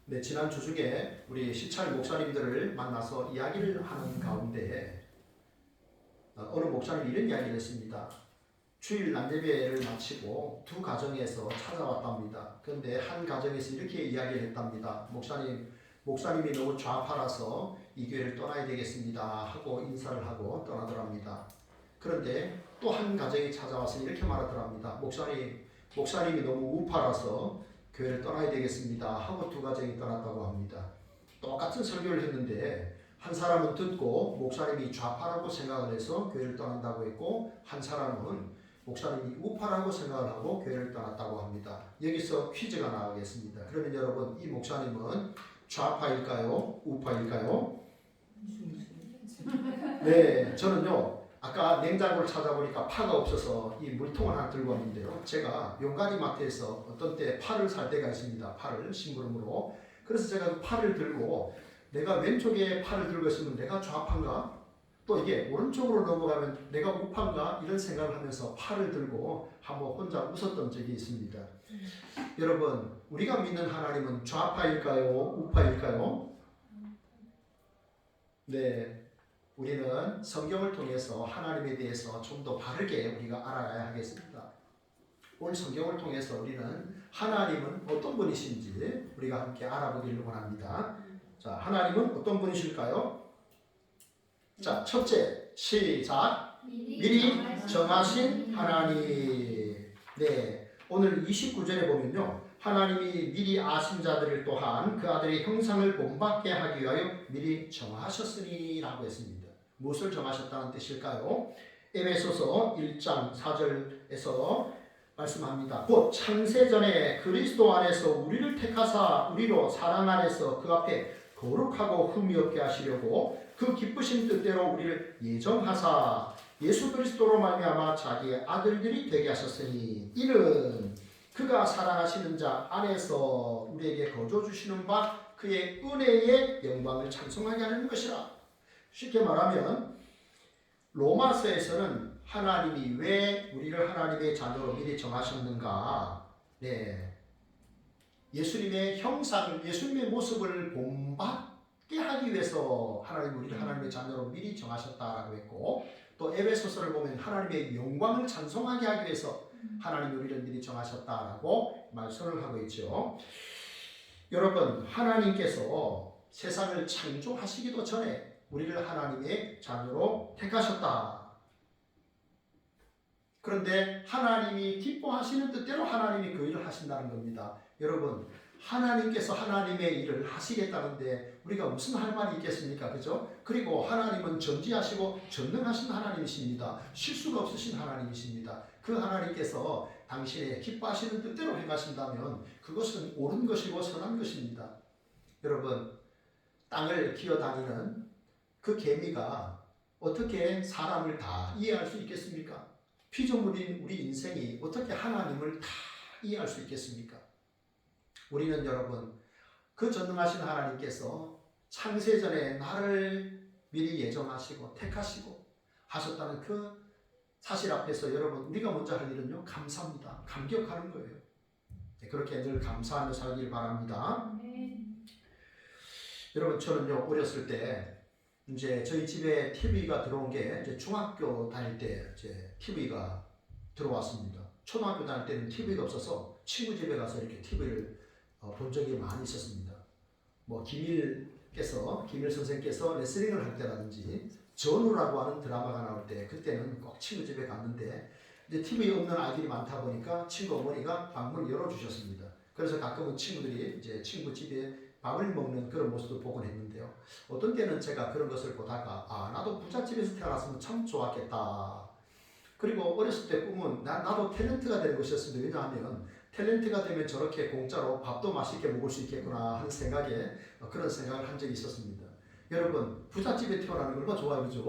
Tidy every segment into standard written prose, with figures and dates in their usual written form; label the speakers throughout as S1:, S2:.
S1: 네, 지난 주중에 우리 시찰 목사님들을 만나서 이야기를 하는 가운데 어느 목사님이 이런 이야기를 했습니다. 주일 낮예배를 마치고 두 가정에서 찾아왔답니다. 그런데 한 가정에서 이렇게 이야기를 했답니다. 목사님이 너무 좌파라서 이 교회를 떠나야 되겠습니다 하고 인사를 하고 떠나더랍니다. 그런데 또 한 가정이 찾아와서 이렇게 말하더랍니다. 목사님이 너무 우파라서 교회를 떠나야 되겠습니다 하고 두 가정이 떠났다고 합니다. 똑같은 설교를 했는데 한 사람은 듣고 목사님이 좌파라고 생각을 해서 교회를 떠난다고 했고, 한 사람은 목사님이 우파라고 생각을 하고 교회를 떠났다고 합니다. 여기서 퀴즈가 나가겠습니다. 그러면 여러분, 이 목사님은 좌파일까요? 우파일까요? 네, 저는요 아까 냉장고를 찾아보니까 파가 없어서 이 물통을 하나 들고 왔는데요, 제가 용가리 마트에서 어떤 때 파를 살 때가 있습니다. 파를 심부름으로. 그래서 제가 그 파를 들고, 내가 왼쪽에 파를 들고 있으면 내가 좌파인가? 또 이게 오른쪽으로 넘어가면 내가 우파인가? 이런 생각을 하면서 파를 들고 한번 혼자 웃었던 적이 있습니다. 여러분, 우리가 믿는 하나님은 좌파일까요? 우파일까요? 네, 우리는 성경을 통해서 하나님에 대해서 좀 더 바르게 우리가 알아가야 하겠습니다. 오늘 성경을 통해서 우리는 하나님은 어떤 분이신지 우리가 함께 알아보기를 원합니다. 자, 하나님은 어떤 분이실까요? 자, 첫째, 시작. 미리 정하신 하나님. 네, 오늘 29절에 보면요, 하나님이 미리 아신 자들을 또한 그 아들의 형상을 본받게 하기 위하여 미리 정하셨으니 라고 했습니다. 무엇을 정하셨다는 뜻일까요? 에베소서 1장 4절에서 말씀합니다. 곧 창세전에 그리스도 안에서 우리를 택하사 우리로 사랑 안에서 그 앞에 거룩하고 흠이 없게 하시려고 그 기쁘신 뜻대로 우리를 예정하사 예수 그리스도로 말미암아 자기의 아들들이 되게 하셨으니, 이는 그가 사랑하시는 자 안에서 우리에게 거저 주시는 바 그의 은혜의 영광을 찬송하게 하는 것이라. 쉽게 말하면 로마서에서는 하나님이 왜 우리를 하나님의 자녀로 미리 정하셨는가? 네, 예수님의 형상을, 예수님의 모습을 본받게 하기 위해서 하나님 우리를 하나님의 자녀로 미리 정하셨다라고 했고, 또 에베소서를 보면 하나님의 영광을 찬송하게 하기 위해서 하나님 우리를 미리 정하셨다라고 말씀을 하고 있죠. 여러분, 하나님께서 세상을 창조하시기도 전에 우리를 하나님의 자녀로 택하셨다. 그런데 하나님이 기뻐하시는 뜻대로 하나님이 그 일을 하신다는 겁니다. 여러분, 하나님께서 하나님의 일을 하시겠다는데 우리가 무슨 할 말이 있겠습니까? 그죠? 그리고 하나님은 전지하시고 전능하신 하나님이십니다. 실수가 없으신 하나님이십니다. 그 하나님께서 당신의 기뻐하시는 뜻대로 행하신다면 그것은 옳은 것이고 선한 것입니다. 여러분, 땅을 기어다니는 그 개미가 어떻게 사람을 다 이해할 수 있겠습니까? 피조물인 우리 인생이 어떻게 하나님을 다 이해할 수 있겠습니까? 우리는 여러분, 그 전능하신 하나님께서 창세전에 나를 미리 예정하시고 택하시고 하셨다는 그 사실 앞에서 여러분, 우리가 먼저 할 일은요, 감사합니다. 감격하는 거예요. 그렇게 늘 감사하며 살기를 바랍니다. 여러분, 저는요, 어렸을 때 이제 저희 집에 TV가 들어온 게 이제 중학교 다닐 때 이제 TV가 들어왔습니다. 초등학교 다닐 때는 TV가 없어서 친구 집에 가서 이렇게 TV를 본 적이 많이 있었습니다. 뭐 김일 선생께서 레슬링을 할 때라든지 전우라고 하는 드라마가 나올 때, 그때는 꼭 친구 집에 갔는데 이제 TV 없는 아이들이 많다 보니까 친구 어머니가 방문을 열어주셨습니다. 그래서 가끔은 친구들이 이제 친구 집에 밥을 먹는 그런 모습도 보곤 했는데요. 어떤 때는 제가 그런 것을 보다가 나도 부잣집에서 태어났으면 참 좋았겠다. 그리고 어렸을 때 꿈은 나도 탤런트가 되는 것이었습니다. 왜냐하면 탤런트가 되면 저렇게 공짜로 밥도 맛있게 먹을 수 있겠구나 하는 생각에 그런 생각을 한 적이 있었습니다. 여러분, 부잣집에 태어나는 걸 얼마나 좋아요, 그죠?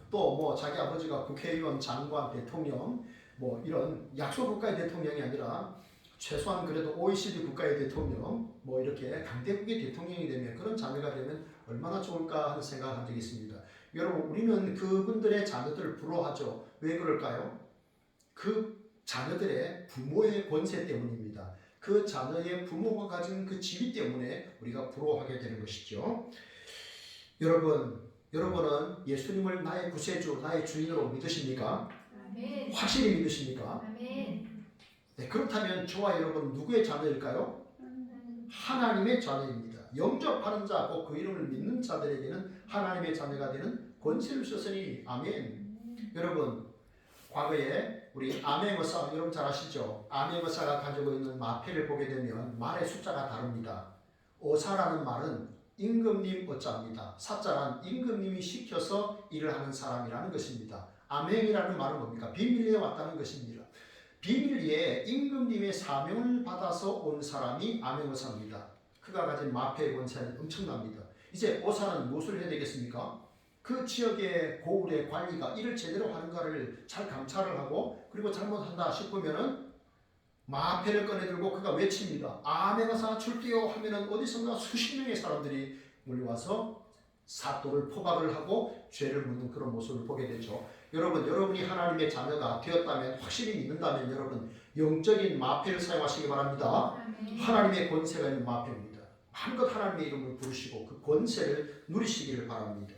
S1: 또 뭐 자기 아버지가 국회의원, 장관, 대통령, 뭐 이런 약소 국가의 대통령이 아니라 최소한 그래도 OECD 국가의 대통령, 뭐 이렇게 강대국의 대통령이 되면, 그런 자녀가 되면 얼마나 좋을까 하는 생각을 한 적이 있습니다. 여러분, 우리는 그분들의 자녀들을 부러워하죠. 왜 그럴까요? 그 자녀들의 부모의 권세 때문입니다. 그 자녀의 부모가 가진 그 지위 때문에 우리가 부러워하게 되는 것이죠. 여러분은 예수님을 나의 구세주, 나의 주인으로 믿으십니까?
S2: 아멘.
S1: 확실히 믿으십니까?
S2: 아멘.
S1: 네, 그렇다면 저와 여러분 누구의 자녀일까요? 하나님의 자녀입니다. 영접하는 자, 곧 그 이름을 믿는 자들에게는 하나님의 자녀가 되는 권세를 주셨으니 아멘. 여러분, 과거에 우리 아메모사, 여러분 잘 아시죠? 아메모사가 가지고 있는 마패를 보게 되면 말의 숫자가 다릅니다. 오사라는 말은 임금님 어자입니다. 사자란 임금님이 시켜서 일을 하는 사람이라는 것입니다. 아멘이라는 말은 뭡니까? 비밀리에 왔다는 것입니다. 비밀리에 임금님의 사명을 받아서 온 사람이 아메모사입니다. 그가 가진 마패의 권세는 엄청납니다. 이제 오사는 무엇을 해야 되겠습니까? 그 지역의 고을의 관리가 일을 제대로 하는가를 잘 감찰을 하고, 그리고 잘못한다 싶으면은 마패를 꺼내들고 그가 외칩니다. 아메모사 출게요 하면은 어디선가 수십 명의 사람들이 몰려와서 사또를 포박을 하고 죄를 묻는 그런 모습을 보게 되죠. 여러분이 하나님의 자녀가 되었다면, 확실히 믿는다면 여러분 영적인 마패를 사용하시기 바랍니다.
S2: 아멘.
S1: 하나님의 권세가 있는 마패입니다. 마음껏 하나님의 이름을 부르시고 그 권세를 누리시기를 바랍니다.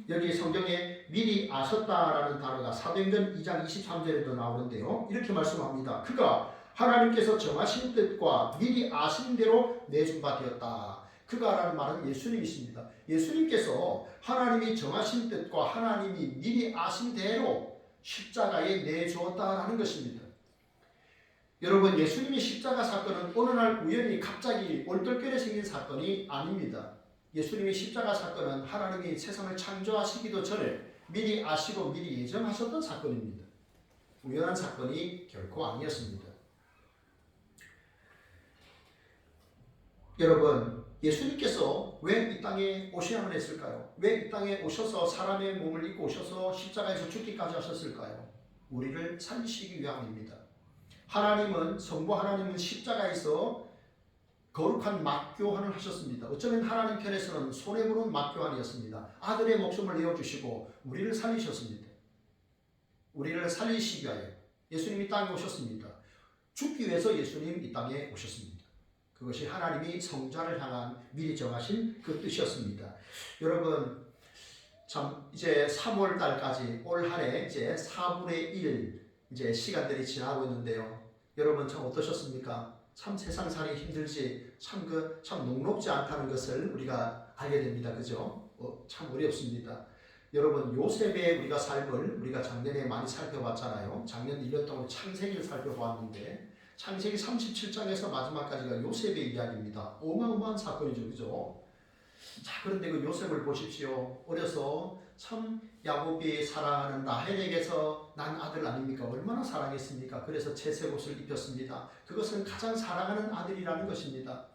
S1: 여기 성경에 미리 아셨다라는 단어가 사도행전 2장 23절에도 나오는데요. 이렇게 말씀합니다. 그가 하나님께서 정하신 뜻과 미리 아신 대로 내준 바 되었다. 그가라는 말은 예수님이십니다. 예수님께서 하나님이 정하신 뜻과 하나님이 미리 아신 대로 십자가에 내주었다라는 것입니다. 여러분, 예수님의 십자가 사건은 어느 날 우연히 갑자기 얼떨결에 생긴 사건이 아닙니다. 예수님의 십자가 사건은 하나님이 세상을 창조하시기도 전에 미리 아시고 미리 예정하셨던 사건입니다. 우연한 사건이 결코 아니었습니다. 여러분, 예수님께서 왜 이 땅에 오셔야만 했을까요? 왜 이 땅에 오셔서 사람의 몸을 입고 오셔서 십자가에서 죽기까지 하셨을까요? 우리를 살리시기 위함입니다. 하나님은, 성부 하나님은 십자가에서 거룩한 막교환을 하셨습니다. 어쩌면 하나님 편에서는 손해보는 막교환이었습니다. 아들의 목숨을 내어주시고 우리를 살리셨습니다. 우리를 살리시기 위하여 예수님이 땅에 오셨습니다. 죽기 위해서 예수님 이 땅에 오셨습니다. 그것이 하나님이 성자를 향한 미리 정하신 그 뜻이었습니다. 여러분, 참 이제 3월 달까지 올 한 해 이제 4분의 1 이제 시간들이 지나고 있는데요. 여러분 참 어떠셨습니까? 참 세상살이 힘들지, 참 녹록지 않다는 것을 우리가 알게 됩니다. 그죠? 참 어렵습니다. 여러분, 요셉의 우리가 삶을 우리가 작년에 많이 살펴봤잖아요. 작년 1년 동안 창세기를 살펴보았는데 창세기 37장에서 마지막까지가 요셉의 이야기입니다. 어마어마한 사건이죠. 그죠? 자, 그런데 그 요셉을 보십시오. 어려서 참 야곱이 사랑하는 라헬에게서 난 아들 아닙니까? 얼마나 사랑했습니까? 그래서 채색 옷을 입혔습니다. 그것은 가장 사랑하는 아들이라는 것입니다.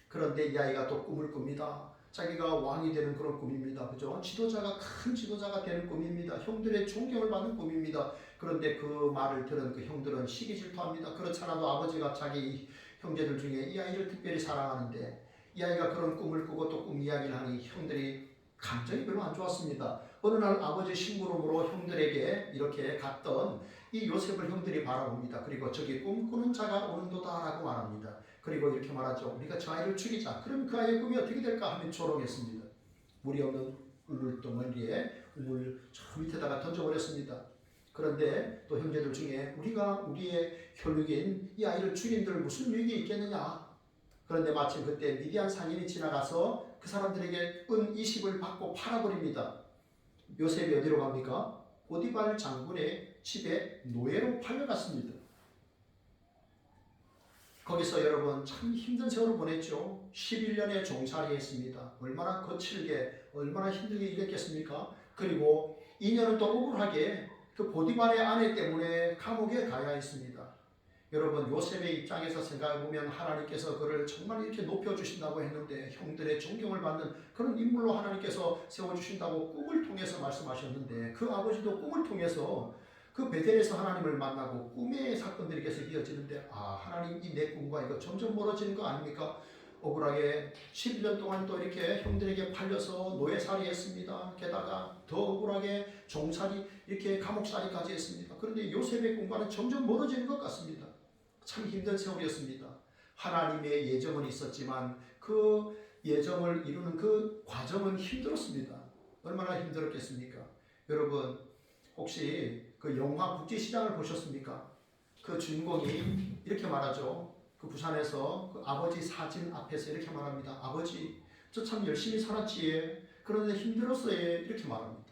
S1: 그런데 이 아이가 또 꿈을 꿉니다. 자기가 왕이 되는 그런 꿈입니다. 그죠? 지도자가, 큰 지도자가 되는 꿈입니다. 형들의 존경을 받는 꿈입니다. 그런데 그 말을 들은 그 형들은 시기 질투합니다. 그렇잖아도 아버지가 자기 형제들 중에 이 아이를 특별히 사랑하는데 이 아이가 그런 꿈을 꾸고 또 꿈 이야기를 하니 형들이 감정이 별로 안 좋았습니다. 어느 날 아버지 심부름으로 형들에게 이렇게 갔던 이 요셉을 형들이 바라봅니다. 그리고 저기 꿈꾸는 자가 오는도다 라고 말합니다. 그리고 이렇게 말하죠. 우리가 저 아이를 죽이자. 그럼 그 아이의 꿈이 어떻게 될까 하면 조롱했습니다. 물이 없는 우물덩어리에 우물 저 밑에다가 던져버렸습니다. 그런데 또 형제들 중에 우리가 우리의 혈육인 이 아이를 죽인들 무슨 유익이 있겠느냐. 그런데 마침 그때 미디안 상인이 지나가서 그 사람들에게 은 20을 받고 팔아버립니다. 요셉이 어디로 갑니까? 보디발 장군의 집에 노예로 팔려갔습니다. 거기서 여러분 참 힘든 세월을 보냈죠. 11년의 종살이 했습니다. 얼마나 거칠게, 얼마나 힘들게 일했겠습니까? 그리고 2년은 또 억울하게 그 보디발의 아내 때문에 감옥에 가야 했습니다. 여러분, 요셉의 입장에서 생각해보면 하나님께서 그를 정말 이렇게 높여주신다고 했는데 형들의 존경을 받는 그런 인물로 하나님께서 세워주신다고 꿈을 통해서 말씀하셨는데 그 아버지도 꿈을 통해서 그 베델에서 하나님을 만나고 꿈의 사건들이 계속 이어지는데 하나님 이 내 꿈과 이거 점점 멀어지는 거 아닙니까? 억울하게 11년 동안 또 이렇게 형들에게 팔려서 노예살이 했습니다. 게다가 더 억울하게 종살이 이렇게 감옥살이까지 했습니다. 그런데 요셉의 꿈과는 점점 멀어지는 것 같습니다. 참 힘든 세월이었습니다. 하나님의 예정은 있었지만 그 예정을 이루는 그 과정은 힘들었습니다. 얼마나 힘들었겠습니까? 여러분 혹시 그 영화 국제시장을 보셨습니까? 그 주인공이 이렇게 말하죠. 그 부산에서 그 아버지 사진 앞에서 이렇게 말합니다. 아버지, 저 참 열심히 살았지. 그런데 힘들었어요. 이렇게 말합니다.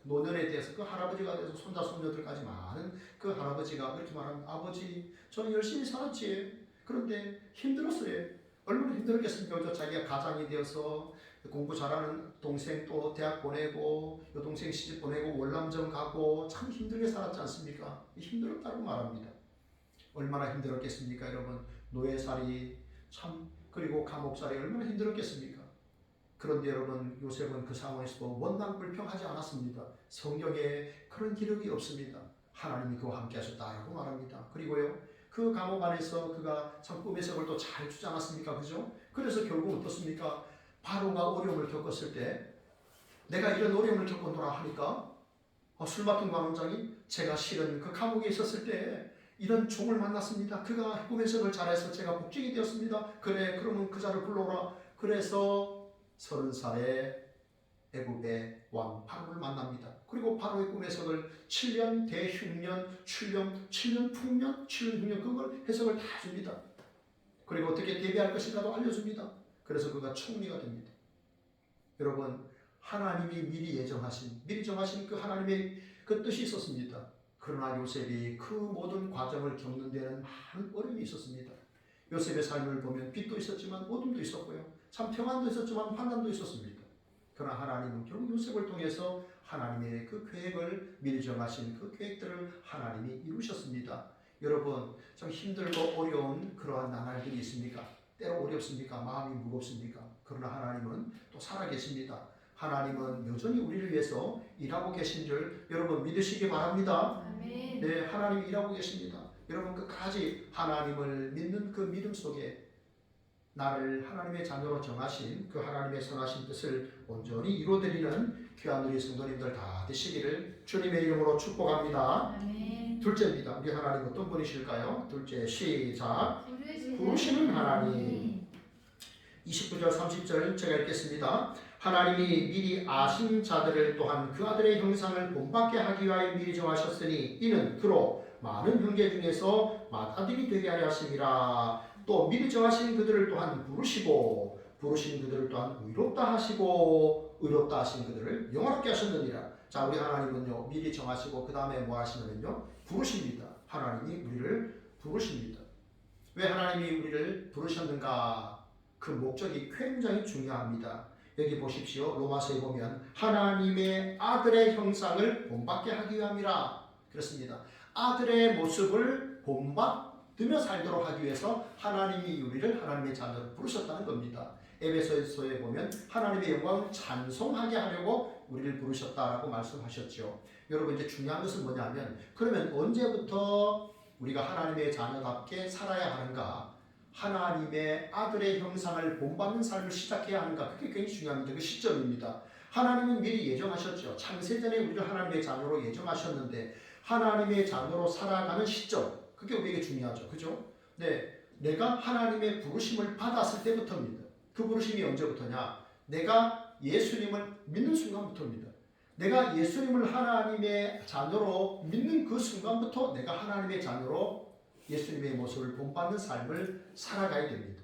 S1: 노년에 대해서 그 할아버지가 돼서 손자 손녀들까지 많은 그 할아버지가 그렇게 말합니다. 아버지, 저 열심히 살았지. 그런데 힘들었어요. 얼마나 힘들었겠습니까? 자기가 가장이 되어서 공부 잘하는 동생 또 대학 보내고 여동생 시집 보내고 월남전 가고 참 힘들게 살았지 않습니까? 힘들었다고 말합니다. 얼마나 힘들었겠습니까? 여러분 노예살이 참 그리고 감옥살이 얼마나 힘들었겠습니까? 그런데 여러분 요셉은 그 상황에서도 원망불평하지 않았습니다. 성경에 그런 기록이 없습니다. 하나님이 그와 함께 하셨다라고 말합니다. 그리고요 그 감옥 안에서 그가 참 꿈의 색을 또 잘 주지 않았습니까? 그죠? 그래서 결국 어떻습니까? 바로가 어려움을 겪었을 때 내가 이런 어려움을 겪었노라 하니까 술 맡은 관원장이 제가 실은 그 감옥에 있었을 때 이런 종을 만났습니다. 그가 꿈의 색을 잘해서 제가 복직이 되었습니다. 그래 그러면 그 자를 불러오라. 그래서 30살에 애굽의 왕 바로를 만납니다. 그리고 바로의 꿈의 해석을 7년 대흉년, 7년 풍년, 7년 흉년 그걸 해석을 다 줍니다. 그리고 어떻게 대비할 것인가도 알려줍니다. 그래서 그가 총리가 됩니다. 여러분 하나님이 미리 정하신 그 하나님의 그 뜻이 있었습니다. 그러나 요셉이 그 모든 과정을 겪는 데는 많은 어려움이 있었습니다. 요셉의 삶을 보면 빛도 있었지만 어둠도 있었고요. 참 평안도 있었지만 환난도 있었습니다. 그러나 하나님은 결국 요셉을 통해서 하나님의 그 계획을 미리 정하신 그 계획들을 하나님이 이루셨습니다. 여러분 참 힘들고 어려운 그러한 나날들이 있습니까? 때로 어렵습니까? 마음이 무겁습니까? 그러나 하나님은 또 살아계십니다. 하나님은 여전히 우리를 위해서 일하고 계신 줄 여러분 믿으시기 바랍니다.
S2: 아멘.
S1: 네, 하나님이 일하고 계십니다. 여러분 끝까지 하나님을 믿는 그 믿음 속에 나를 하나님의 자녀로 정하신 그 하나님의 선하신 뜻을 온전히 이루어드리는 귀한 우리 성도님들 다 되시기를 주님의 이름으로 축복합니다.
S2: 아멘.
S1: 둘째입니다. 우리 하나님 어떤 분이실까요? 둘째 시작.
S2: 부르시는
S1: 부르시는 하나님. 29절 30절 제가 읽겠습니다. 하나님이 미리 아신 자들을 또한 그 아들의 형상을 본받게 하기 위하여 미리 정하셨으니 이는 그로 많은 형제 중에서 맏아들이 되게 하려 하심이라. 또 미리 정하신 그들을 또한 부르시고 부르신 그들을 또한 의롭다 하시고 의롭다 하신 그들을 영원롭게 하셨느니라. 자, 우리 하나님은요 미리 정하시고 그 다음에 뭐 하시냐면요 부르십니다. 하나님이 우리를 부르십니다. 왜 하나님이 우리를 부르셨는가? 그 목적이 굉장히 중요합니다. 여기 보십시오. 로마서에 보면 하나님의 아들의 형상을 본받게 하기 위함이라 그렇습니다. 아들의 모습을 본받으며 살도록 하기 위해서 하나님이 우리를 하나님의 자녀로 부르셨다는 겁니다. 에베소서에 보면 하나님의 영광을 찬송하게 하려고 우리를 부르셨다라고 말씀하셨죠. 여러분 이제 중요한 것은 뭐냐면 그러면 언제부터 우리가 하나님의 자녀답게 살아야 하는가? 하나님의 아들의 형상을 본받는 삶을 시작해야 하는가? 그게 굉장히 중요합니다. 그 시점입니다. 하나님은 미리 예정하셨죠. 창세전에 우리를 하나님의 자녀로 예정하셨는데 하나님의 자녀로 살아가는 시점 그게 우리에게 중요하죠. 그죠? 네, 내가 하나님의 부르심을 받았을 때부터입니다. 그 부르심이 언제부터냐? 내가 예수님을 믿는 순간부터입니다. 내가 예수님을 하나님의 자녀로 믿는 그 순간부터 내가 하나님의 자녀로 예수님의 모습을 본받는 삶을 살아가야 됩니다.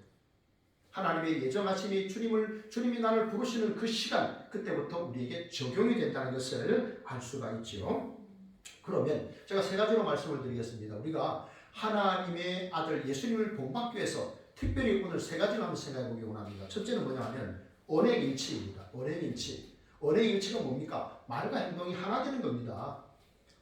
S1: 하나님의 예정하심이 주님이 나를 부르시는 그 시간 그때부터 우리에게 적용이 된다는 것을 알 수가 있지요. 그러면 제가 세 가지로 말씀을 드리겠습니다. 우리가 하나님의 아들 예수님을 본받기 위해서 특별히 오늘 세 가지를 한번 생각해 보기 원합니다. 첫째는 뭐냐면 언행일치입니다. 언행일치. 언행일치가 뭡니까? 말과 행동이 하나 되는 겁니다.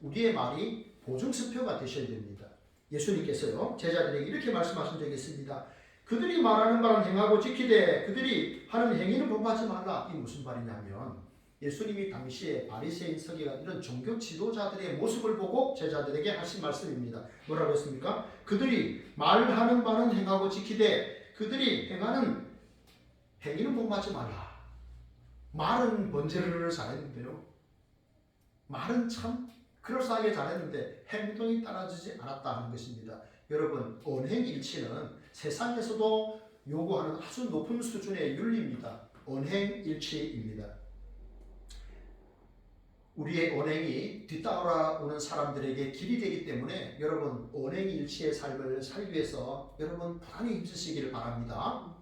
S1: 우리의 말이 보증수표가 되셔야 됩니다. 예수님께서요 제자들에게 이렇게 말씀하신 적이 있습니다. 그들이 말하는 바는 행하고 지키되 그들이 하는 행위는 본받지 말라. 이 무슨 말이냐면 예수님이 당시에 바리새인 서기관 이런 종교 지도자들의 모습을 보고 제자들에게 하신 말씀입니다. 뭐라고 했습니까? 그들이 말하는 바는 행하고 지키되 그들이 행하는 행위는 본받지 말라. 말은 번제를 잘했는데요. 말은 참 그럴싸하게 잘했는데 행동이 따라주지 않았다 하는 것입니다. 여러분, 언행일치는 세상에서도 요구하는 아주 높은 수준의 윤리입니다. 언행일치입니다. 우리의 언행이 뒤따라오는 사람들에게 길이 되기 때문에 여러분, 언행일치의 삶을 살기 위해서 여러분 부단히 힘쓰시기를 바랍니다.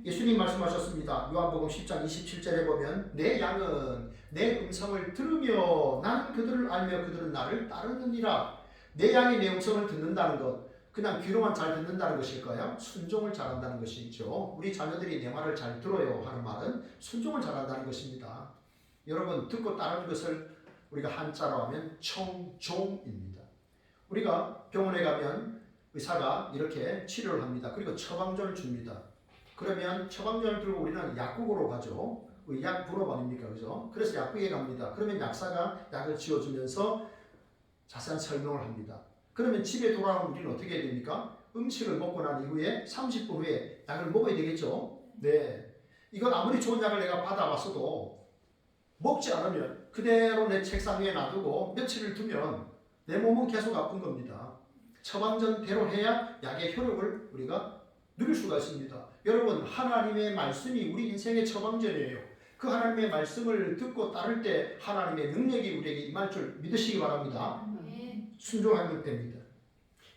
S1: 예수님 말씀하셨습니다. 요한복음 10장 27절에 보면 내 양은 내 음성을 들으며 나는 그들을 알며 그들은 나를 따르느니라. 내 양이 내 음성을 듣는다는 것, 그냥 귀로만 잘 듣는다는 것일까요? 순종을 잘한다는 것이죠. 우리 자녀들이 내 말을 잘 들어요 하는 말은 순종을 잘한다는 것입니다. 여러분, 듣고 따르는 것을 우리가 한자로 하면 청종입니다. 우리가 병원에 가면 의사가 이렇게 치료를 합니다. 그리고 처방전을 줍니다. 그러면 처방전을 들고 우리는 약국으로 가죠. 약 분업 아닙니까? 그죠? 그래서 약국에 갑니다. 그러면 약사가 약을 지어주면서 자세한 설명을 합니다. 그러면 집에 돌아오면 우리는 어떻게 해야 됩니까? 음식을 먹고 난 이후에 30분 후에 약을 먹어야 되겠죠? 네. 이건 아무리 좋은 약을 내가 받아왔어도 먹지 않으면 그대로 내 책상 위에 놔두고 며칠을 두면 내 몸은 계속 아픈 겁니다. 처방전대로 해야 약의 효력을 우리가 누릴 수가 있습니다. 여러분, 하나님의 말씀이 우리 인생의 처방전이에요. 그 하나님의 말씀을 듣고 따를 때 하나님의 능력이 우리에게 임할 줄 믿으시기 바랍니다. 순종하면 됩니다.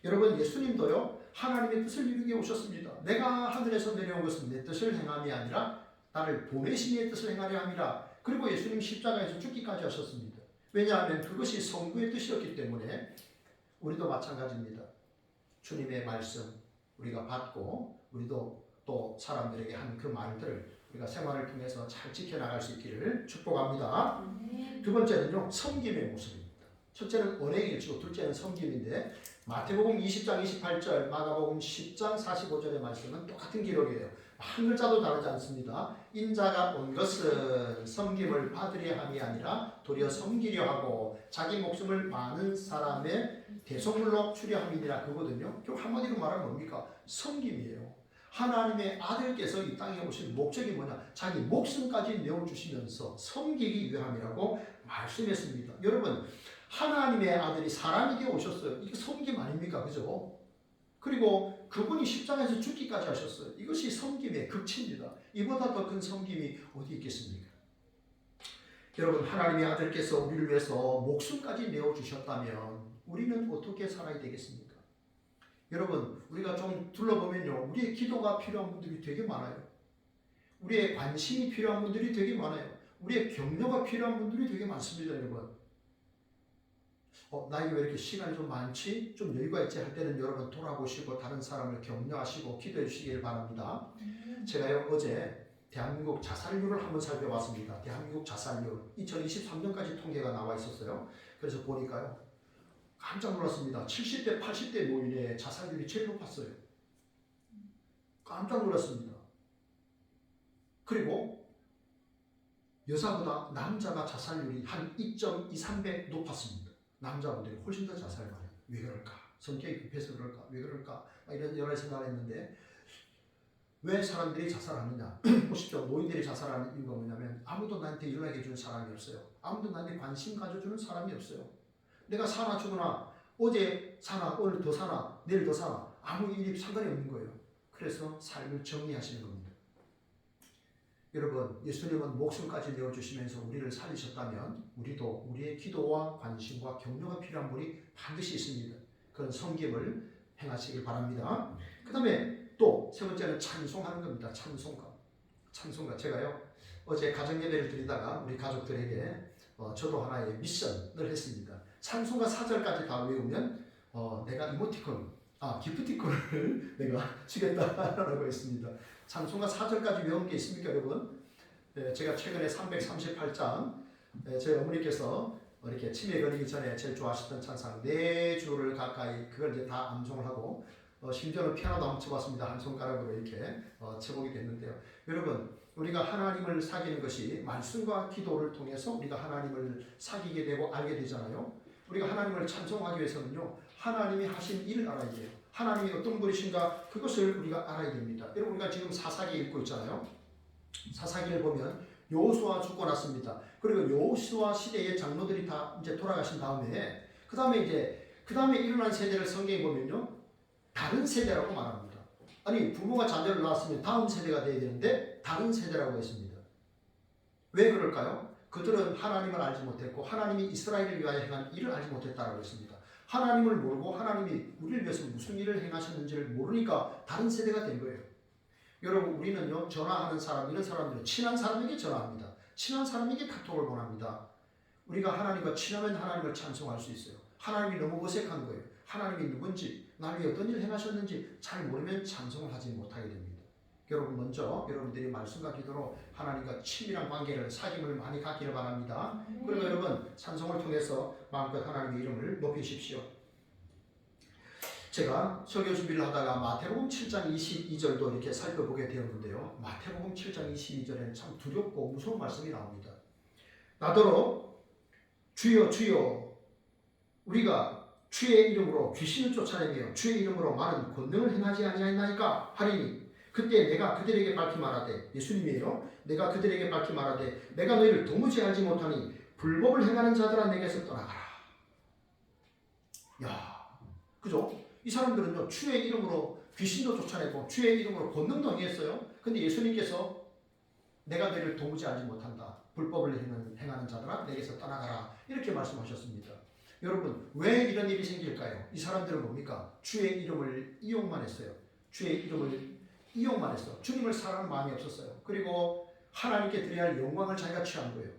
S1: 여러분, 예수님도요, 하나님의 뜻을 이루게 오셨습니다. 내가 하늘에서 내려온 것은 내 뜻을 행함이 아니라 나를 보내신 이의 뜻을 행하려 함이라. 그리고 예수님 십자가에서 죽기까지 하셨습니다. 왜냐하면 그것이 성부의 뜻이었기 때문에 우리도 마찬가지입니다. 주님의 말씀 우리가 받고 우리도 또 사람들에게 한 그 말들을 우리가 생활을 통해서 잘 지켜나갈 수 있기를 축복합니다. 두 번째는요, 섬김의 모습입니다. 첫째는 언행일치고 둘째는 섬김인데 마태복음 20장 28절, 마가복음 10장 45절의 말씀은 똑같은 기록이에요. 한 글자도 다르지 않습니다. 인자가 온 것은 섬김을 받으려 함이 아니라 도리어 섬기려 하고 자기 목숨을 많은 사람의 대속물로 주려 함이니라 그거거든요. 결국 한마디로 말하면 뭡니까? 섬김이에요. 하나님의 아들께서 이 땅에 오신 목적이 뭐냐? 자기 목숨까지 내어주시면서 섬기기 위함이라고 말씀했습니다. 여러분, 하나님의 아들이 사람이 되어 오셨어요. 이게 섬김 아닙니까? 그죠? 그리고 그분이 십자가에서 죽기까지 하셨어요. 이것이 섬김의 극치입니다. 이보다 더 큰 섬김이 어디 있겠습니까? 여러분, 하나님의 아들께서 우리를 위해서 목숨까지 내어주셨다면 우리는 어떻게 살아야 되겠습니까? 여러분, 우리가 좀 둘러보면요, 우리의 기도가 필요한 분들이 되게 많아요. 우리의 관심이 필요한 분들이 되게 많아요. 우리의 격려가 필요한 분들이 되게 많습니다. 여러분, 나에게 왜 이렇게 시간이 좀 많지? 좀 여유가 있지? 할 때는 여러분 돌아보시고 다른 사람을 격려하시고 기도해 주시길 바랍니다. 제가요, 어제 대한민국 자살률을 한번 살펴봤습니다. 대한민국 자살률 2023년까지 통계가 나와 있었어요. 그래서 보니까요, 깜짝 놀랐습니다. 70대, 80대 노인의 자살률이 제일 높았어요. 깜짝 놀랐습니다. 그리고 여자보다 남자가 자살률이 한 2.23배 높았습니다. 남자분들이 훨씬 더 자살을 많이 해요. 왜 그럴까? 성격이 급해서 그럴까? 왜 그럴까? 이런 여러 생각을 했는데 왜 사람들이 자살하느냐? 보십시오. 노인들이 자살하는 이유가 뭐냐면 아무도 나한테 연락해 주는 사람이 없어요. 아무도 나한테 관심 가져주는 사람이 없어요. 내가 사나 죽으나 어제 사나 오늘 더 사나 내일 더 사나 아무 일이 상관이 없는 거예요. 그래서 삶을 정리하시는 겁니다. 여러분, 예수님은 목숨까지 내어주시면서 우리를 살리셨다면 우리도 우리의 기도와 관심과 격려가 필요한 분이 반드시 있습니다. 그런 섬김을 행하시길 바랍니다. 그 다음에 또 세 번째는 찬송하는 겁니다. 찬송가. 제가요, 어제 가정예배를 드리다가 우리 가족들에게 저도 하나의 미션을 했습니다. 찬송가 4절까지 다 외우면 내가 기프티콘을 내가 주겠다라고 했습니다. 찬송가 4절까지 외운 게 있습니까, 여러분? 네, 제가 최근에 338장 저희 어머니께서 이렇게 치매 걸리기 전에 제일 좋아하셨던 찬상 내 주를 가까이, 그걸 이제 다 암송을 하고 심지어는 피아노도 한번 쳐봤습니다. 한 손가락으로 이렇게 쳐보게 됐는데요. 여러분, 우리가 하나님을 사귀는 것이 말씀과 기도를 통해서 우리가 하나님을 사귀게 되고 알게 되잖아요. 우리가 하나님을 찬송하기 위해서는요, 하나님이 하신 일을 알아야 돼요. 하나님이 어떤 분이신가, 그것을 우리가 알아야 됩니다. 여러분, 우리가 지금 사사기 읽고 있잖아요. 사사기를 보면 여호수아 죽고 났습니다. 그리고 여호수아 시대의 장로들이 다 이제 돌아가신 다음에 그 다음에 일어난 세대를 성경에 보면요, 다른 세대라고 말합니다. 아니 부모가 자녀를 낳았으면 다음 세대가 돼야 되는데 다른 세대라고 했습니다. 왜 그럴까요? 그들은 하나님을 알지 못했고 하나님이 이스라엘을 위하여 행한 일을 알지 못했다라고 했습니다. 하나님을 모르고 하나님이 우리를 위해서 무슨 일을 행하셨는지를 모르니까 다른 세대가 된 거예요. 여러분 우리는요 전화하는 사람 이런 사람들은 친한 사람에게 전화합니다. 친한 사람에게 카톡을 보냅니다. 우리가 하나님과 친하면 하나님을 찬송할 수 있어요. 하나님이 너무 어색한 거예요. 하나님이 누군지 날 위해 어떤 일을 행하셨는지 잘 모르면 찬송을 하지 못하게 됩니다. 여러분 먼저 여러분들이 말씀과 기도로 하나님과 친밀한 관계를 사귐을 많이 갖기를 바랍니다. 그리고 여러분 찬송을 통해서 마음껏 하나님의 이름을 높이십시오. 제가 설교 준비를 하다가 마태복음 7장 22절도 이렇게 살펴보게 되었는데요. 마태복음 7장 22절에는 참 두렵고 무서운 말씀이 나옵니다. 나더러 주여 주여 우리가 주의 이름으로 귀신을 쫓아내며 주의 이름으로 많은 권능을 행하지 아니하였나이까 하리니 그때 내가 그들에게 밝히 말하되 예수님이에요. 내가 그들에게 밝히 말하되 내가 너희를 도무지 알지 못하니 불법을 행하는 자들아 내게서 떠나가라. 야, 그죠? 이 사람들은요 주의 이름으로 귀신도 쫓아내고 주의 이름으로 권능도 행했어요. 근데 예수님께서 내가 너희를 도무지 알지 못한다. 불법을 행하는 자들아 내게서 떠나가라. 이렇게 말씀하셨습니다. 여러분 왜 이런 일이 생길까요? 이 사람들은 뭡니까? 주의 이름을 이용만 했어요. 주의 이름을 이용만 했어. 주님을 사랑하는 마음이 없었어요. 그리고 하나님께 드려야 할 영광을 자기가 취한 거예요.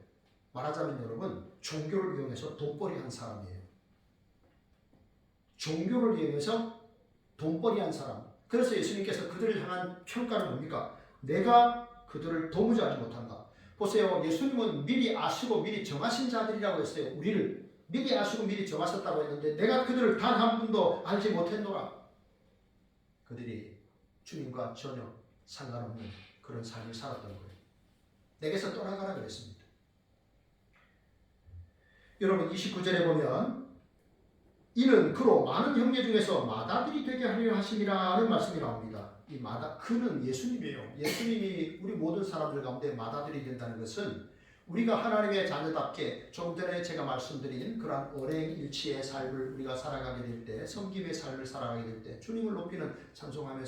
S1: 말하자면 여러분 종교를 이용해서 돈벌이 한 사람이에요. 종교를 이용해서 돈벌이 한 사람. 그래서 예수님께서 그들을 향한 평가는 뭡니까? 내가 그들을 도무지 알지 못한다. 보세요. 예수님은 미리 아시고 미리 정하신 자들이라고 했어요. 우리를 미리 아시고 미리 정하셨다고 했는데 내가 그들을 단 한 분도 알지 못했노라. 그들이 주님과 전혀 상관없는 그런 삶을 살았던 거예요. 내게서 떠나가라 그랬습니다. 여러분 29절에 보면 이는 그로 많은 형제 중에서 맏아들이 되게 하려 하심이라는 말씀이 나옵니다. 이 그는 예수님이에요. 예수님이 우리 모든 사람들 가운데 맏아들이 된다는 것은 우리가 하나님의 자녀답게 조금 전에 제가 말씀드린 그러한 언행일치의 삶을 우리가 살아가게 될 때, 섬김의 삶을 살아가게 될 때, 주님을 높이는 찬송하며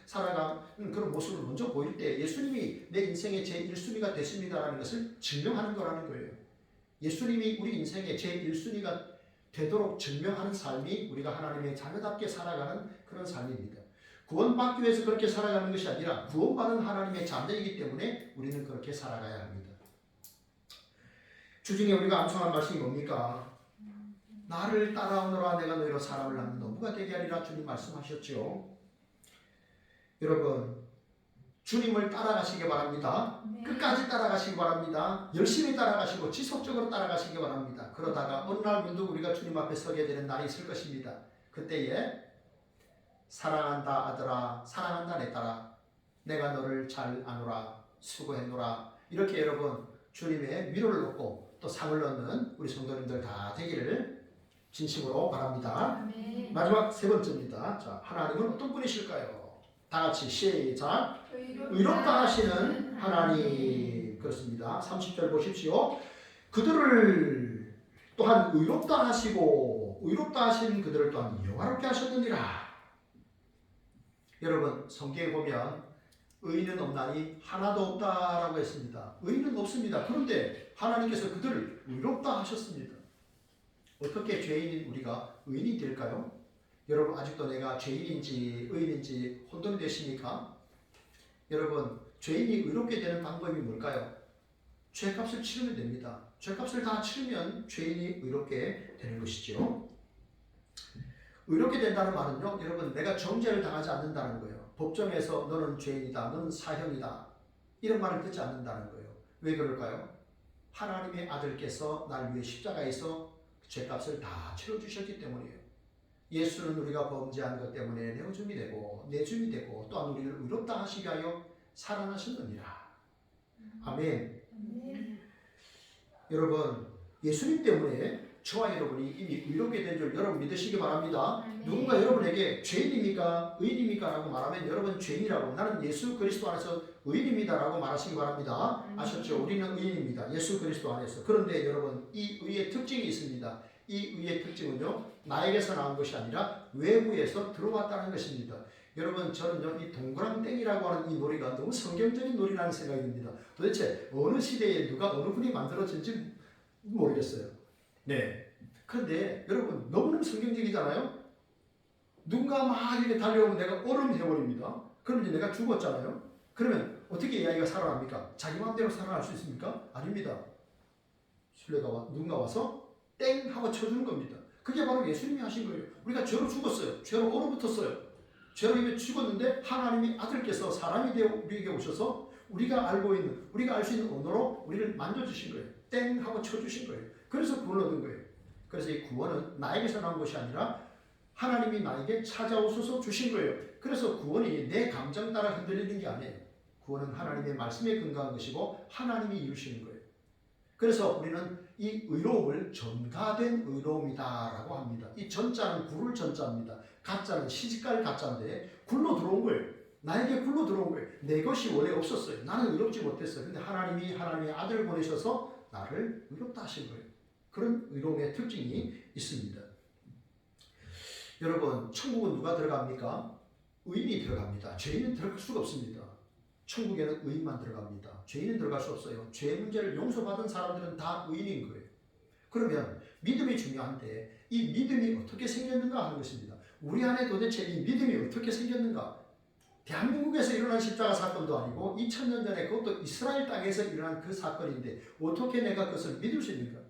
S1: 살아가는 그런 모습을 먼저 보일 때 예수님이 내 인생의 제1순위가 되십니다라는 것을 증명하는 거라는 거예요. 예수님이 우리 인생의 제1순위가 되도록 증명하는 삶이 우리가 하나님의 자녀답게 살아가는 그런 삶입니다. 구원받기 위해서 그렇게 살아가는 것이 아니라 구원받은 하나님의 자녀이기 때문에 우리는 그렇게 살아가야 합니다. 주중에 우리가 암송한 말씀이 뭡니까? 나를 따라오너라 내가 너희로 사람을 낳는 노부가 되게 하리라 주님 말씀하셨죠. 여러분 주님을 따라가시기 바랍니다. 끝까지 따라가시기 바랍니다. 열심히 따라가시고 지속적으로 따라가시기 바랍니다. 그러다가 어느 날 문득 우리가 주님 앞에 서게 되는 날이 있을 것입니다. 그때에 사랑한다 아들아 사랑한다 내 딸아 내가 너를 잘 아노라 수고했노라 이렇게 여러분 주님의 위로를 얻고 또 상을 얻는 우리 성도님들 다 되기를 진심으로 바랍니다. 마지막 세 번째입니다. 자, 하나님은 어떤 분이실까요? 다 같이 시작. 의롭다 하시는 하나님. 그렇습니다. 30절 보십시오. 그들을 또한 의롭다 하시고 의롭다 하신 그들을 또한 영화롭게 하셨느니라. 여러분 성경에 보면 의인은 없나니 하나도 없다라고 했습니다. 의인은 없습니다. 그런데 하나님께서 그들을 의롭다 하셨습니다. 어떻게 죄인인 우리가 의인이 될까요? 여러분 아직도 내가 죄인인지 의인인지 혼돈이 되십니까? 여러분 죄인이 의롭게 되는 방법이 뭘까요? 죄값을 치르면 됩니다. 죄값을 다 치르면 죄인이 의롭게 되는 것이죠. 의롭게 된다는 말은요, 여러분 내가 정죄를 당하지 않는다는 거예요. 법정에서 너는 죄인이다, 너는 사형이다 이런 말을 듣지 않는다는 거예요. 왜 그럴까요? 하나님의 아들께서 날 위해 십자가에서 죄값을 다 치러주셨기 때문이에요. 예수는 우리가 범죄한 것 때문에 내어줌이 되고 내줌이 되고 또한 우리를 의롭다 하시기 위하여 살아나셨느니라. 아멘. 여러분 예수님 때문에 저와 여러분이 이미 의롭게 된 줄 여러분 믿으시기 바랍니다. 누군가 여러분에게 죄인입니까? 의인입니까? 라고 말하면 여러분 죄인이라고 나는 예수 그리스도 안에서 의인입니다 라고 말하시기 바랍니다. 아셨죠? 우리는 의인입니다. 예수 그리스도 안에서. 그런데 여러분 이 의의 특징이 있습니다. 이 의의 특징은요, 나에게서 나온 것이 아니라 외부에서 들어왔다는 것입니다. 여러분, 저는요, 이 동그랑땡이라고 하는 이 놀이가 너무 성경적인 놀이라는 생각이 듭니다. 도대체 어느 시대에 누가 어느 분이 만들어진지 모르겠어요. 네. 그런데 여러분, 너무너무 성경적이잖아요? 누군가 막 이렇게 달려오면 내가 얼음 해버립니다. 그럼 이제 내가 죽었잖아요? 그러면 어떻게 이 아이가 살아납니까? 자기 마음대로 살아날 수 있습니까? 아닙니다. 누군가 와서 땡 하고 쳐주는 겁니다. 그게 바로 예수님이 하신 거예요. 우리가 죄로 죽었어요. 죄로 얼어붙었어요. 죄로 이미 죽었는데 하나님이 아들께서 사람이 되어 우리에게 오셔서 우리가 알고 있는, 우리가 알 수 있는 언어로 우리를 만져주신 거예요. 땡 하고 쳐주신 거예요. 그래서 구원을 얻은 거예요. 그래서 이 구원은 나에게서 나온 것이 아니라 하나님이 나에게 찾아오셔서 주신 거예요. 그래서 구원이 내 감정 따라 흔들리는 게 아니에요. 구원은 하나님의 말씀에 근거한 것이고 하나님이 이루시는 거예요. 그래서 우리는 이 의로움을 전가된 의로움이다라고 합니다. 이 전자는 굴을 전자입니다. 가짜는 시집갈 가짜인데 굴로 들어온 거예요. 나에게 굴로 들어온 거예요. 내 것이 원래 없었어요. 나는 의롭지 못했어요. 근데 하나님이 하나님의 아들을 보내셔서 나를 의롭다 하신 거예요. 그런 의로움의 특징이 있습니다. 여러분, 천국은 누가 들어갑니까? 의인이 들어갑니다. 죄인은 들어갈 수가 없습니다. 천국에는 의인만 들어갑니다. 죄인은 들어갈 수 없어요. 죄 문제를 용서받은 사람들은 다 의인인 거예요. 그러면 믿음이 중요한데 이 믿음이 어떻게 생겼는가 하는 것입니다. 우리 안에 도대체 이 믿음이 어떻게 생겼는가? 대한민국에서 일어난 십자가 사건도 아니고 2000년 전에 그것도 이스라엘 땅에서 일어난 그 사건인데 어떻게 내가 그것을 믿을 수 있는가?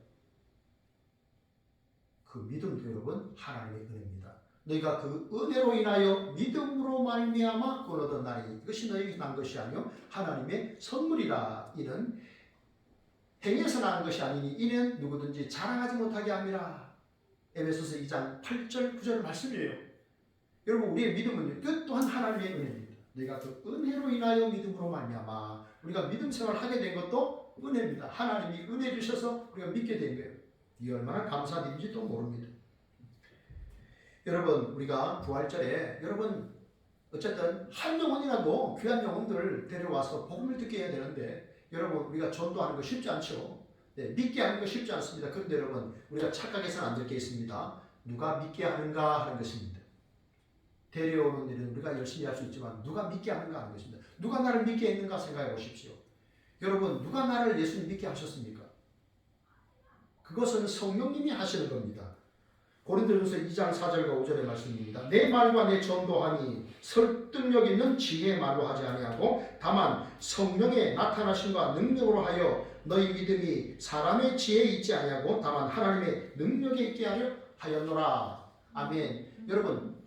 S1: 그 믿음도 여러분 하나님의 은혜입니다. 너희가 그 은혜로 인하여 믿음으로 말미암아 구원 얻었나니 이것이 너희에게 난 것이 아니요 하나님의 선물이라. 이는 행위에서 난 것이 아니니 이는 누구든지 자랑하지 못하게 함이라. 에베소서 2장 8절 9절 말씀이에요. 여러분, 우리의 믿음은 그 또한 하나님의 은혜입니다. 너희가 그 은혜로 인하여 믿음으로 말미암아, 우리가 믿음 생활을 하게 된 것도 은혜입니다. 하나님이 은혜 주셔서 우리가 믿게 된 거예요. 이 얼마나 감사드린지도 모릅니다. 여러분, 우리가 부활절에 여러분 어쨌든 한 영혼이라도 귀한 영혼들을 데려와서 복음을 듣게 해야 되는데 여러분, 우리가 전도하는 거 쉽지 않죠. 네, 믿게 하는 거 쉽지 않습니다. 그런데 여러분, 우리가 착각해서는 안 될 게 있습니다. 누가 믿게 하는가 하는 것입니다. 데려오는 일은 우리가 열심히 할 수 있지만 누가 믿게 하는가 하는 것입니다. 누가 나를 믿게 했는가 생각해 보십시오. 여러분, 누가 나를 예수님 믿게 하셨습니까? 그것은 성령님이 하시는 겁니다. 고린도전서 2장 4절과 5절의 말씀입니다. 내 말과 내 전도하니 설득력 있는 지혜의 말로 하지 아니하고 다만 성령의 나타나심과 능력으로 하여 너희 믿음이 사람의 지혜에 있지 아니하고 다만 하나님의 능력에 있게 하려 하였노라. 아멘. 여러분,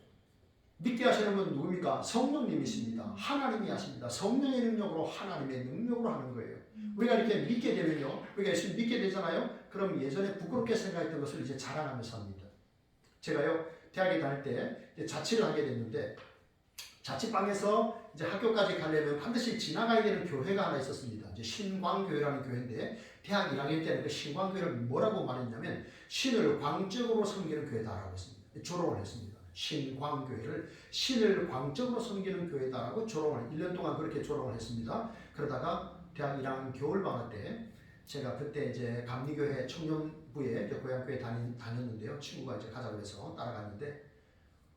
S1: 믿게 하시는 분 누굽니까? 성령님이십니다. 하나님이 하십니다. 성령의 능력으로 하나님의 능력으로 하는 거예요. 우리가 이렇게 믿게 되면요, 우리가 예수님 믿게 되잖아요. 그럼 예전에 부끄럽게 생각했던 것을 이제 자랑하면서 합니다. 제가요, 대학에 다닐 때 자취를 하게 됐는데 자취방에서 이제 학교까지 가려면 반드시 지나가야 되는 교회가 하나 있었습니다. 이제 신광교회라는 교회인데 대학 1학년 때는 그 신광교회를 뭐라고 말했냐면 신을 광적으로 섬기는 교회다라고 했습니다. 조롱을 했습니다. 신광교회를 신을 광적으로 섬기는 교회다라고 조롱을 1년 동안 그렇게 조롱을 했습니다. 그러다가 대학 1학년 겨울방학 때 제가 그때 이제 감리교회 청년부에 고향교회 다녔는데요. 친구가 이제 가자고 해서 따라갔는데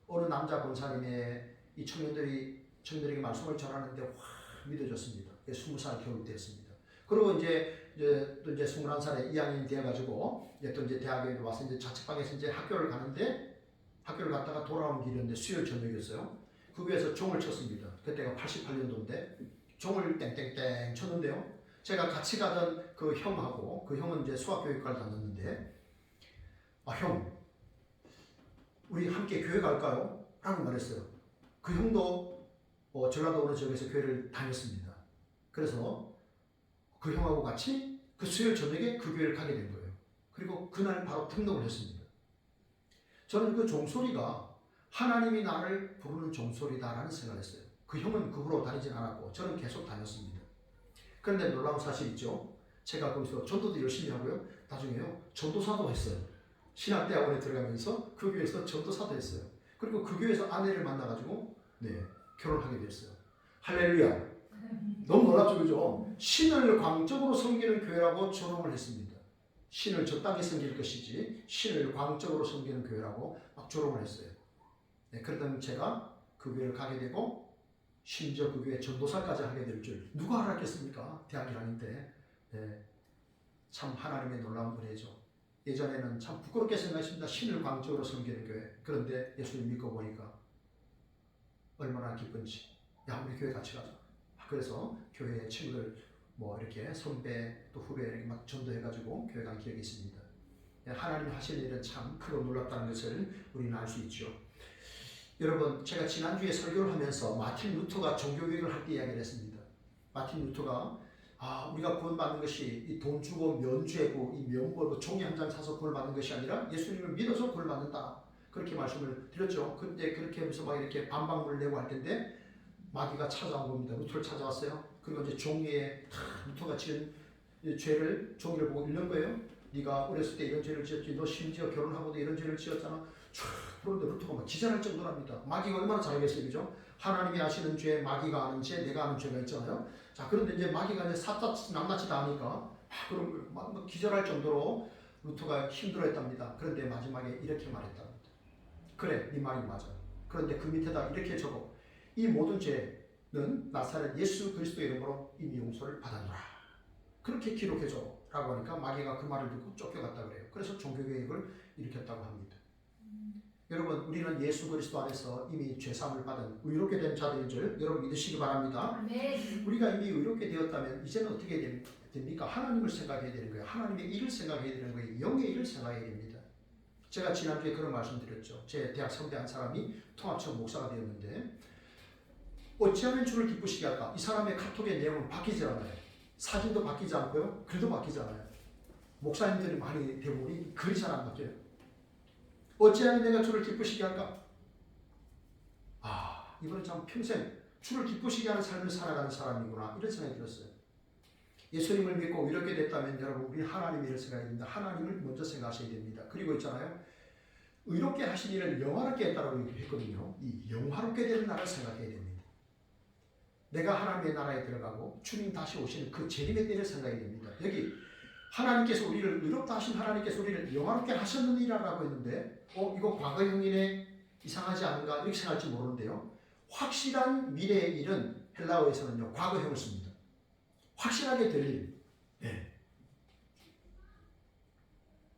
S1: 어느 남자 권사님의 이 청년들에게 말씀을 전하는데 확 믿어졌습니다. 20살 겨울 때였습니다. 그리고 이제 또 이제 21살에 2학년이 되어가지고 또 이제 대학에 와서 이제 자취방에서 이제 학교를 가는데 학교를 갔다가 돌아오는 길이었는데 수요일 저녁이었어요. 그 위에서 종을 쳤습니다. 그때가 88년도인데 종을 땡땡땡 쳤는데요. 제가 같이 가던 그 형하고 그 형은 이제 수학교육과를 다녔는데 형, 우리 함께 교회 갈까요? 라고 말했어요. 그 형도 전라도 어느 지역에서 교회를 다녔습니다. 그래서 그 형하고 같이 그 수요일 저녁에 그 교회를 가게 된 거예요. 그리고 그날 바로 등록을 했습니다. 저는 그 종소리가 하나님이 나를 부르는 종소리다라는 생각을 했어요. 그 형은 그 후로 다니진 않았고 저는 계속 다녔습니다. 그런데 놀라운 사실이 있죠. 제가 거기서 전도도 열심히 하고요. 나중에요, 전도사도 했어요. 신학대학원에 들어가면서 그 교회에서 전도사도 했어요. 그리고 그 교회에서 아내를 만나가지고 결혼하게 됐어요. 할렐루야. 너무 놀랍죠, 그죠? 신을 광적으로 섬기는 교회라고 조롱을 했습니다. 신을 적당히 섬길 것이지 신을 광적으로 섬기는 교회라고 막 조롱을 했어요. 네, 그러던 제가 그 교회를 가게 되고 심지어 그 교회 전도사까지 하게 될 줄 누가 알았겠습니까? 대학 1학년 때. 네, 참 하나님의 놀라운 은혜죠. 예전에는 참 부끄럽게 생각했습니다. 신을 광적으로 섬기는 교회. 그런데 예수님 믿고 보니까 얼마나 기쁜지. 야, 우리 교회 같이 가자. 그래서 교회 친구들 뭐 이렇게 선배 또 후배 이렇게 막 전도해가지고 교회 간 기억이 있습니다. 하나님 하시는 일은 참 크고 놀랍다는 것을 우리는 알 수 있죠. 여러분, 제가 지난주에 설교를 하면서 마틴 루터가 종교개혁을 할 때 이야기를 했습니다. 마틴 루터가 우리가 구원받는 것이 이 돈 주고 면죄고 이 면벌고 종이 한 장 사서 구원받는 것이 아니라 예수님을 믿어서 구원받는다. 그렇게 말씀을 드렸죠. 그때 그렇게 하면서 막 이렇게 반박문을 내고 할 텐데 마귀가 찾아온 겁니다. 루터를 찾아왔어요. 그리고 이제 종이에 루터가 지은 죄를 종이를 보고 읽는 거예요. 네가 어렸을 때 이런 죄를 지었지. 너 심지어 결혼하고도 이런 죄를 지었잖아. 그런데 루터가 막 기절할 정도랍니다. 마귀가 얼마나 잘하겠어요, 그죠? 하나님이 아시는 죄, 마귀가 아는 죄, 내가 아는 죄가 있잖아요. 자, 그런데 이제 마귀가 이제 낱낱이 다 아니까 그럼 막 기절할 정도로 루터가 힘들어했답니다. 그런데 마지막에 이렇게 말했답니다. 그래, 네 말이 맞아. 그런데 그 밑에다 이렇게 적어. 이 모든 죄는 나사렛 예수 그리스도의 이름으로 이미 용서를 받았노라. 그렇게 기록해줘. 라고 하니까 마귀가 그 말을 듣고 쫓겨갔다 그래요. 그래서 종교개혁을 일으켰다고 합니다. 여러분, 우리는 예수 그리스도 안에서 이미 죄사함을 받은 의롭게 된 자들인 줄 여러분 믿으시기 바랍니다.
S2: 아멘.
S1: 우리가 이미 의롭게 되었다면 이제는 어떻게 됩니까? 하나님을 생각해야 되는 거예요. 하나님의 일을 생각해야 되는 거예요. 영의 일을 생각해야 됩니다. 제가 지난주에 그런 말씀 드렸죠. 제 대학 선배 한 사람이 통합청 목사가 되었는데 어찌하면 주를 기쁘시게 할까? 이 사람의 카톡의 내용은 바뀌지 않아요. 사진도 바뀌지 않고요. 글도 바뀌지 않아요. 목사님들이 많이 대부분이 글이 잘 안 바뀌어요. 어찌하면 내가 주를 기쁘시게 할까? 이번에 참 평생 주를 기쁘시게 하는 삶을 살아가는 사람이구나 이런 생각이 들었어요. 예수님을 믿고 이렇게 됐다면 여러분 우리 하나님의 일을 생각해야 됩니다. 하나님을 먼저 생각하셔야 됩니다. 그리고 있잖아요. 의롭게 하신 일을 영화롭게 했다라고 했거든요. 이 영화롭게 되는 나라를 생각해야 됩니다. 내가 하나님의 나라에 들어가고 주님 다시 오시는 그 재림의 때를 생각해야 됩니다. 여기 하나님께서 우리를 의롭다 하신 하나님께서 우리를 영화롭게 하셨느니라고 했는데 이거 과거형이네 이상하지 않은가 이렇게 생각할지 모르는데요. 확실한 미래의 일은 헬라어에서는요 과거형을 씁니다. 확실하게 될 일. 네.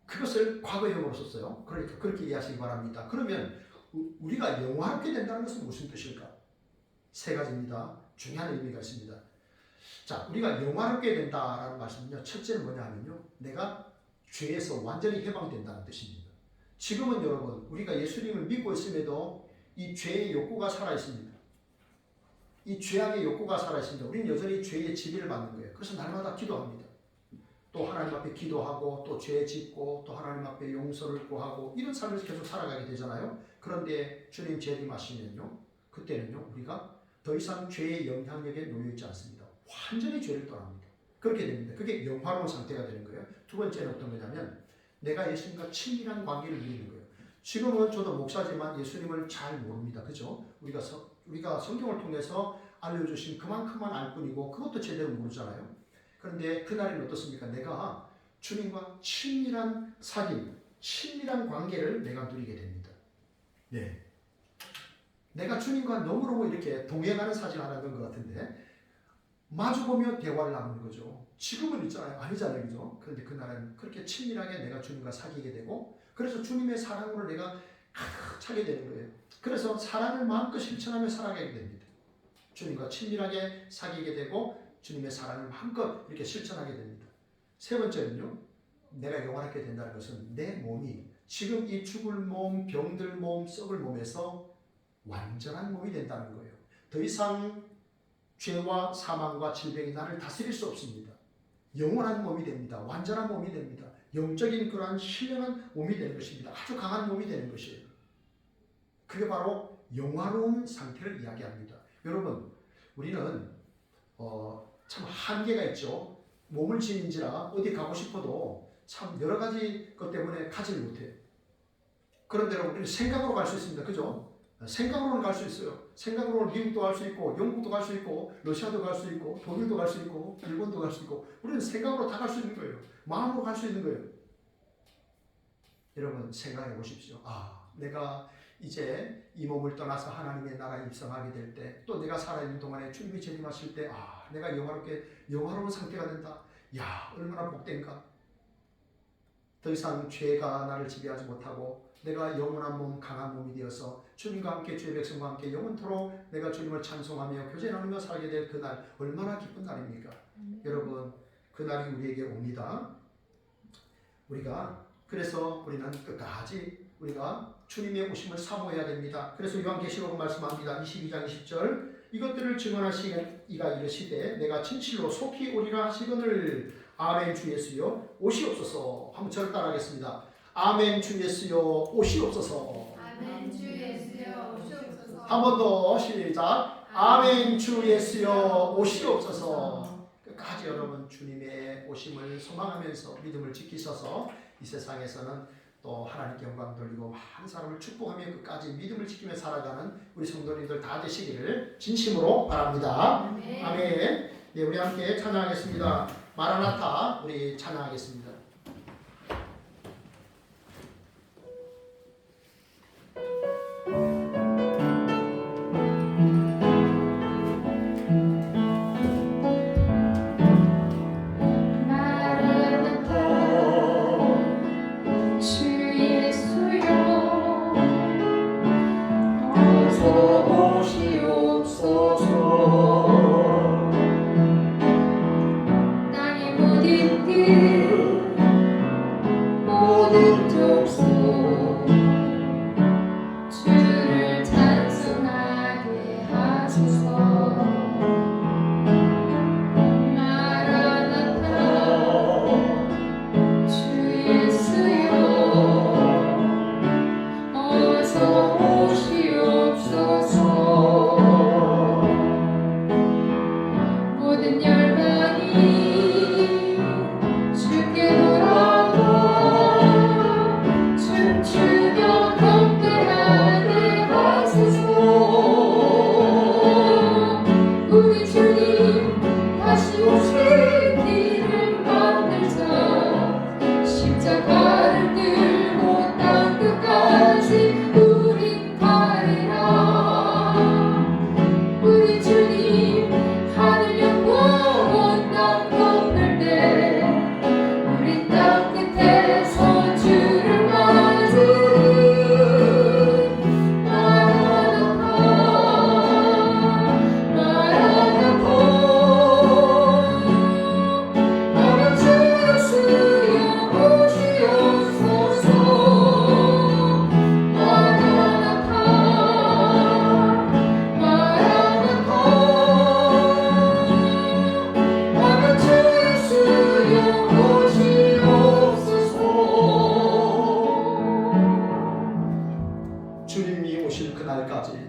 S1: 그것을 과거형으로 썼어요. 그러니까 그렇게 이해하시기 바랍니다. 그러면 우리가 영화롭게 된다는 것은 무슨 뜻일까? 세 가지입니다. 중요한 의미가 있습니다. 자, 우리가 영화롭게 된다라는 말씀은요. 첫째는 뭐냐 하면요. 내가 죄에서 완전히 해방된다는 뜻입니다. 지금은 여러분 우리가 예수님을 믿고 있음에도 이 죄의 욕구가 살아있습니다. 이 죄악의 욕구가 살아있습니다. 우리는 여전히 죄의 지배를 받는 거예요. 그래서 날마다 기도합니다. 또 하나님 앞에 기도하고 또 죄 짓고 또 하나님 앞에 용서를 구하고 이런 삶을 계속 살아가게 되잖아요. 그런데 주님 재림하시면요. 그때는요. 우리가 더 이상 죄의 영향력에 놓여있지 않습니다. 완전히 죄를 떠납니다. 그렇게 됩니다. 그게 영화로운 상태가 되는 거예요. 두 번째는 어떤 거냐면 내가 예수님과 친밀한 관계를 누리는 거예요. 지금은 저도 목사지만 예수님을 잘 모릅니다. 그죠? 우리가 성경을 통해서 알려주신 그만큼만 알 뿐이고 그것도 제대로 모르잖아요. 그런데 그날은 어떻습니까? 내가 주님과 친밀한 사귐, 친밀한 관계를 내가 누리게 됩니다. 네. 내가 주님과 너무너무 이렇게 동행하는 사진 하나 본 것 같은데 마주보며 대화를 나누는 거죠. 지금은 있잖아요. 아니잖아요. 그죠? 그런데 그날은 그렇게 친밀하게 내가 주님과 사귀게 되고 그래서 주님의 사랑으로 내가 가득 차게 되는 거예요. 그래서 사랑을 마음껏 실천하며 살아가게 됩니다. 주님과 친밀하게 사귀게 되고 주님의 사랑을 마음껏 이렇게 실천하게 됩니다. 세 번째는요. 내가 영원하게 된다는 것은 내 몸이 지금 이 죽을 몸, 병들 몸, 썩을 몸에서 완전한 몸이 된다는 거예요. 더 이상 죄와 사망과 질병이 나를 다스릴 수 없습니다. 영원한 몸이 됩니다. 완전한 몸이 됩니다. 영적인 그러한 신령한 몸이 되는 것입니다. 아주 강한 몸이 되는 것이에요. 그게 바로 영화로운 상태를 이야기합니다. 여러분, 우리는 참 한계가 있죠. 몸을 지닌지라 어디 가고 싶어도 참 여러 가지 것 때문에 가지를 못해요. 그런데 우리는 생각으로 갈 수 있습니다. 그죠? 생각으로는 갈 수 있어요. 생각으로는 미국도 갈 수 있고 영국도 갈 수 있고 러시아도 갈 수 있고 독일도 갈 수 있고 일본도 갈 수 있고 우리는 생각으로 다 갈 수 있는 거예요. 마음으로 갈 수 있는 거예요. 여러분 생각해 보십시오. 내가 이제 이 몸을 떠나서 하나님의 나라에 입성하게 될 때, 또 내가 살아있는 동안에 주님이 재림하실 때, 내가 영화로운 상태가 된다. 얼마나 복된가. 더 이상 죄가 나를 지배하지 못하고 내가 영원한 몸, 강한 몸이 되어서 주님과 함께, 주의 백성과 함께 영원토록 내가 주님을 찬송하며 교제 나누며 살게 될 그날, 얼마나 기쁜 날입니까? 여러분, 그날이 우리에게 옵니다. 그래서 우리는 끝까지 우리가 주님의 오심을 사모해야 됩니다. 그래서 요한계시록 말씀합니다. 22장 20절, 이것들을 증언하시는 이가 이르시되 내가 진실로 속히 오리라 하시거늘 아멘. 주 예수여 오시옵소서. 한번 저를 따라하겠습니다. 아멘. 주 예수여 오시옵소서.
S2: 아멘. 주 예수여 오시옵소서.
S1: 한 번 더 시작. 아멘. 주 예수여 오시옵소서. 끝까지 여러분 주님의 오심을 소망하면서 믿음을 지키셔서 이 세상에서는 또 하나님께 영광 돌리고 많은 사람을 축복하며 끝까지 믿음을 지키며 살아가는 우리 성도님들 다 되시기를 진심으로 바랍니다. 아멘. 네, 우리 함께 찬양하겠습니다. 마라나타, 우리 찬양하겠습니다.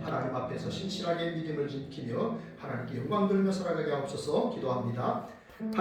S1: 하나님 앞에서 신실하게 믿음을 지키며 하나님께 영광 돌리며 살아가게 하옵소서. 기도합니다. 하나님